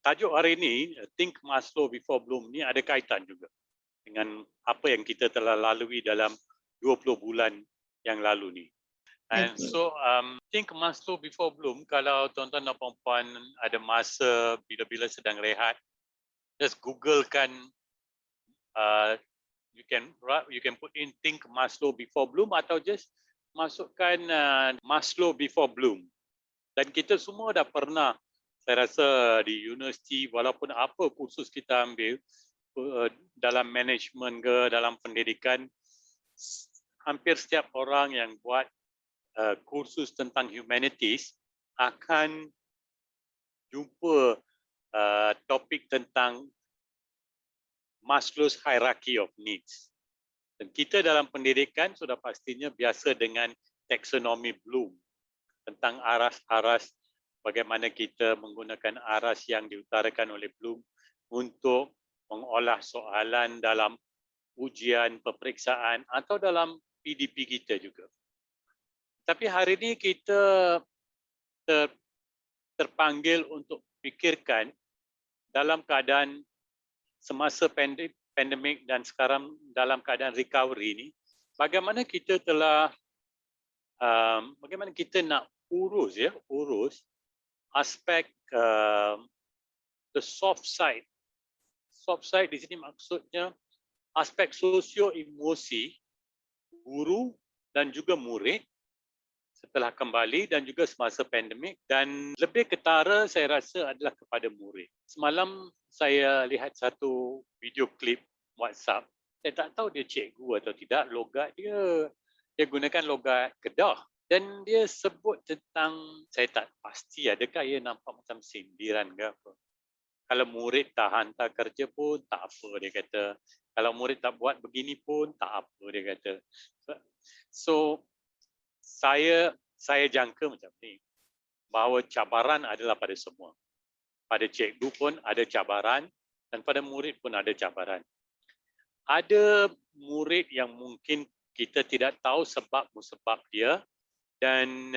tajuk hari ini, Think Maslow Before Bloom, ni ada kaitan juga dengan apa yang kita telah lalui dalam 20 bulan yang lalu ni. And Okey. so, Think Maslow Before Bloom, kalau tuan-tuan dan puan-puan ada masa bila-bila sedang rehat, just googlekan, you can put in Think Maslow Before Bloom atau just masukkan Maslow Before Bloom. Dan kita semua dah pernah, saya rasa di universiti, walaupun apa kursus kita ambil, dalam management ke, dalam pendidikan, hampir setiap orang yang buat kursus tentang humanities akan jumpa topik tentang Maslow's Hierarchy of Needs. Dan kita dalam pendidikan sudah pastinya biasa dengan taksonomi Bloom, tentang aras-aras, bagaimana kita menggunakan aras yang diutarakan oleh Bloom untuk mengolah soalan dalam ujian, peperiksaan atau dalam PDP kita juga. Tapi hari ini kita terpanggil untuk fikirkan dalam keadaan semasa pandemik dan sekarang dalam keadaan recovery ini, bagaimana kita telah bagaimana kita nak urus aspek the soft side. Soft side di sini maksudnya aspek sosio-emosi guru dan juga murid setelah kembali dan juga semasa pandemik, dan lebih ketara saya rasa adalah kepada murid. Semalam saya lihat satu video klip WhatsApp. Saya tak tahu dia cikgu atau tidak, logat dia gunakan logat Kedah. Dan dia sebut tentang, saya tak pasti adakah ia nampak macam sindiran ke apa. Kalau murid tak hantar kerja pun tak apa, dia kata. Kalau murid tak buat begini pun tak apa, dia kata. So saya jangka macam ni, bahawa cabaran adalah pada semua. Pada cikgu pun ada cabaran dan pada murid pun ada cabaran. Ada murid yang mungkin kita tidak tahu sebab-musabab dia dan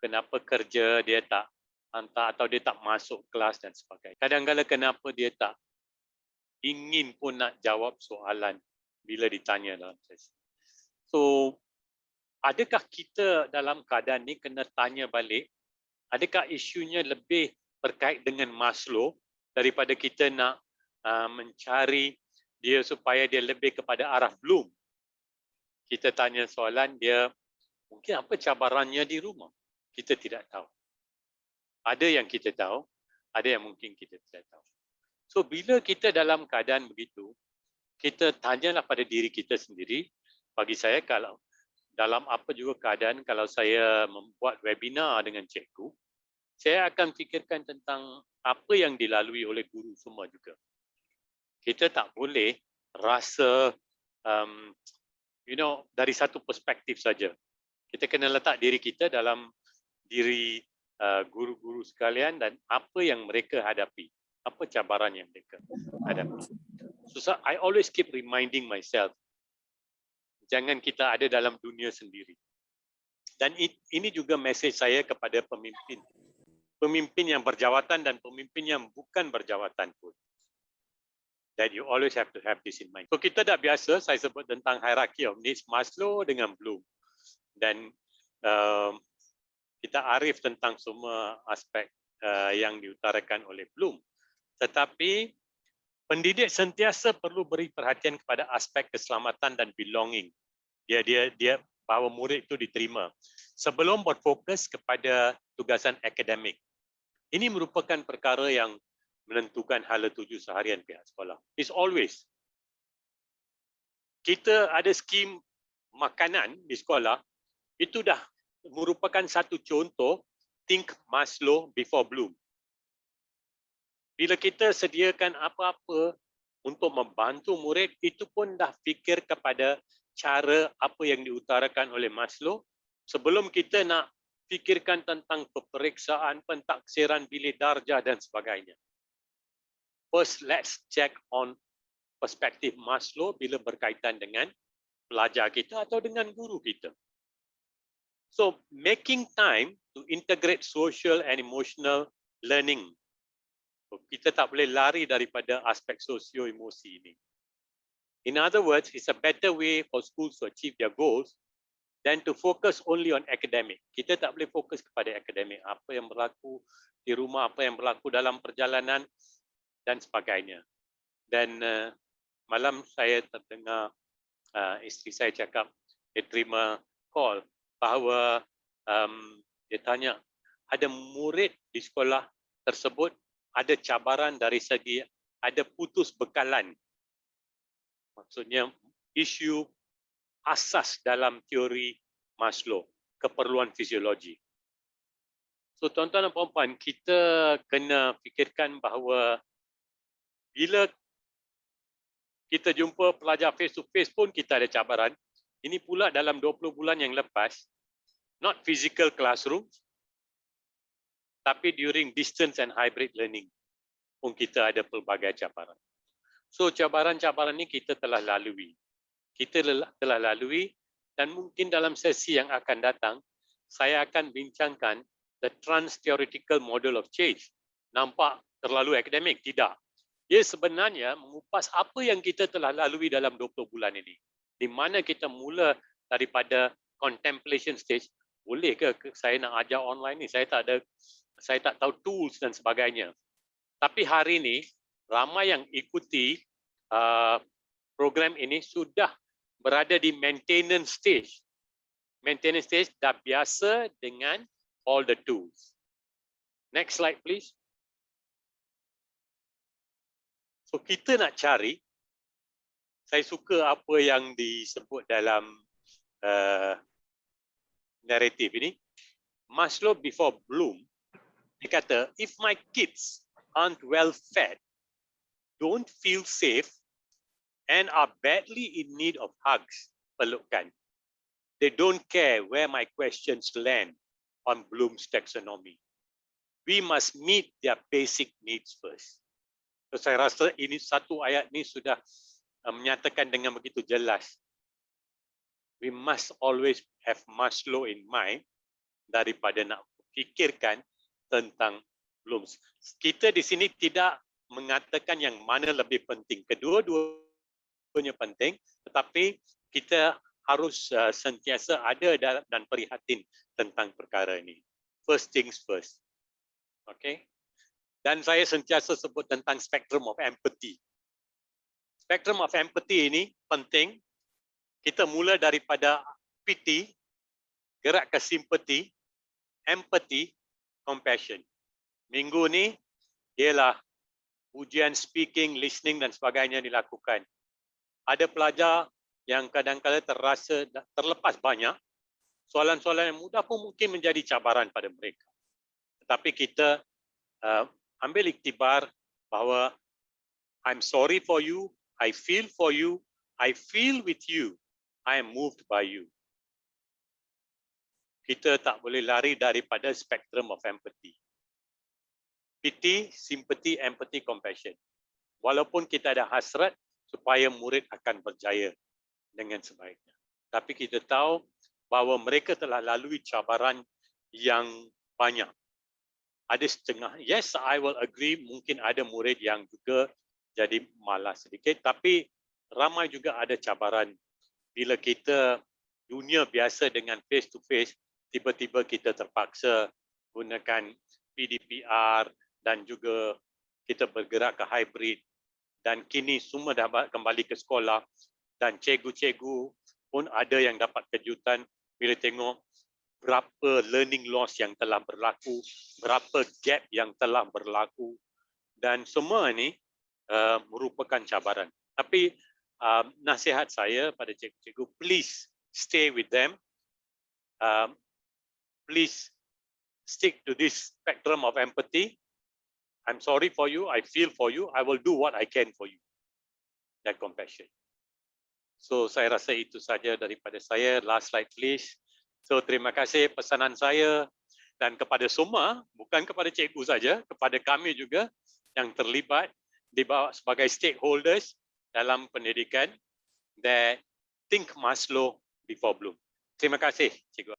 kenapa kerja dia tak hantar atau dia tak masuk kelas dan sebagainya. Kadang-kadang kenapa dia tak ingin pun nak jawab soalan bila ditanya dalam sesi. So, adakah kita dalam keadaan ni kena tanya balik, adakah isunya lebih berkait dengan Maslow daripada kita nak mencari dia supaya dia lebih kepada arah Bloom? Kita tanya soalan dia, mungkin apa cabarannya di rumah? Kita tidak tahu. Ada yang kita tahu, ada yang mungkin kita tidak tahu. So bila kita dalam keadaan begitu, kita tanyalah pada diri kita sendiri. Bagi saya, kalau dalam apa juga keadaan, kalau saya membuat webinar dengan cikgu, saya akan fikirkan tentang apa yang dilalui oleh guru semua juga. Kita tak boleh rasa, dari satu perspektif saja. Kita kena letak diri kita dalam diri guru-guru sekalian dan apa yang mereka hadapi, apa cabaran yang mereka hadapi. So I always keep reminding myself, jangan kita ada dalam dunia sendiri. Dan ini juga mesej saya kepada pemimpin. Pemimpin yang berjawatan dan pemimpin yang bukan berjawatan pun. That you always have to have this in mind. So kita dah biasa, saya sebut tentang hierarchy of needs, Maslow dengan Bloom. Dan kita arif tentang semua aspek yang diutarakan oleh Bloom. Tetapi pendidik sentiasa perlu beri perhatian kepada aspek keselamatan dan belonging. Dia bahawa murid itu diterima sebelum berfokus kepada tugasan akademik. Ini merupakan perkara yang menentukan hala tuju seharian pihak sekolah. It's always. Kita ada skim makanan di sekolah, itu dah merupakan satu contoh Think Maslow Before Bloom. Bila kita sediakan apa-apa untuk membantu murid, itu pun dah fikir kepada cara apa yang diutarakan oleh Maslow sebelum kita nak fikirkan tentang peperiksaan, pentaksiran bilik darjah dan sebagainya. First, let's check on perspektif Maslow bila berkaitan dengan pelajar kita atau dengan guru kita. So, making time to integrate social and emotional learning Kita tak boleh lari daripada aspek sosio-emosi ini. In other words, it's a better way for schools to achieve their goals than to focus only on academic. Kita tak boleh fokus kepada akademik. Apa yang berlaku di rumah, apa yang berlaku dalam perjalanan dan sebagainya. Dan malam saya terdengar isteri saya cakap, dia terima call bahawa dia tanya, ada murid di sekolah tersebut ada cabaran dari segi ada putus bekalan. Maksudnya isu asas dalam teori Maslow, keperluan fisiologi. So tuan-tuan dan puan-puan, kita kena fikirkan bahawa bila kita jumpa pelajar face to face pun kita ada cabaran. Ini pula dalam 20 bulan yang lepas, not physical classroom, tapi during distance and hybrid learning pun kita ada pelbagai cabaran. So cabaran-cabaran ini kita telah lalui. Kita telah lalui dan mungkin dalam sesi yang akan datang, saya akan bincangkan the trans-theoretical model of change. Nampak terlalu akademik? Tidak. Ia sebenarnya mengupas apa yang kita telah lalui dalam 20 bulan ini. Di mana kita mula daripada contemplation stage, boleh ke saya nak ajar online ni? Saya tak tahu tools dan sebagainya. Tapi hari ini, ramai yang ikuti program ini sudah berada di maintenance stage. Maintenance stage dah biasa dengan all the tools. Next slide please. So kita nak cari, saya suka apa yang disebut dalam naratif ini. Maslow before Bloom, dia kata, if my kids aren't well fed, don't feel safe, and are badly in need of hugs, pelukan, they don't care where my questions land on Bloom's taxonomy. We must meet their basic needs first. So, saya rasa ini satu ayat ini sudah menyatakan dengan begitu jelas. We must always have Maslow in mind daripada nak fikirkan tentang Bloom. Kita di sini tidak mengatakan yang mana lebih penting. Kedua-duanya penting, tetapi kita harus sentiasa ada dan prihatin tentang perkara ini. First things first. Okay? Dan saya sentiasa sebut tentang spectrum of empathy. Spectrum of empathy ini penting. Kita mula daripada pity, gerak ke sympathy, empathy, compassion. Minggu ni ialah ujian speaking, listening dan sebagainya dilakukan. Ada pelajar yang kadang-kadang terasa terlepas banyak. Soalan-soalan yang mudah pun mungkin menjadi cabaran pada mereka. Tetapi kita ambil iktibar bahawa I'm sorry for you, I feel for you, I feel with you, I am moved by you. Kita tak boleh lari daripada spectrum of empathy. Pity, sympathy, empathy, compassion. Walaupun kita ada hasrat supaya murid akan berjaya dengan sebaiknya. Tapi kita tahu bahawa mereka telah lalui cabaran yang banyak. Ada setengah, yes, I will agree, mungkin ada murid yang juga jadi malas sedikit, tapi ramai juga ada cabaran. Bila kita dunia biasa dengan face to face, tiba-tiba kita terpaksa gunakan PDPR dan juga kita bergerak ke hybrid. Dan kini semua dah kembali ke sekolah dan cikgu-cikgu pun ada yang dapat kejutan bila tengok berapa learning loss yang telah berlaku, berapa gap yang telah berlaku, dan semua ini merupakan cabaran. Tapi nasihat saya pada cikgu-cikgu, please stay with them. Please stick to this spectrum of empathy. I'm sorry for you, I feel for you, I will do what I can for you. That compassion. So saya rasa itu saja daripada saya. Last slide please. So terima kasih pesanan saya dan kepada semua, bukan kepada cikgu saja, kepada kami juga yang terlibat di bawah sebagai stakeholders dalam pendidikan, that think Maslow before Bloom. Terima kasih cikgu.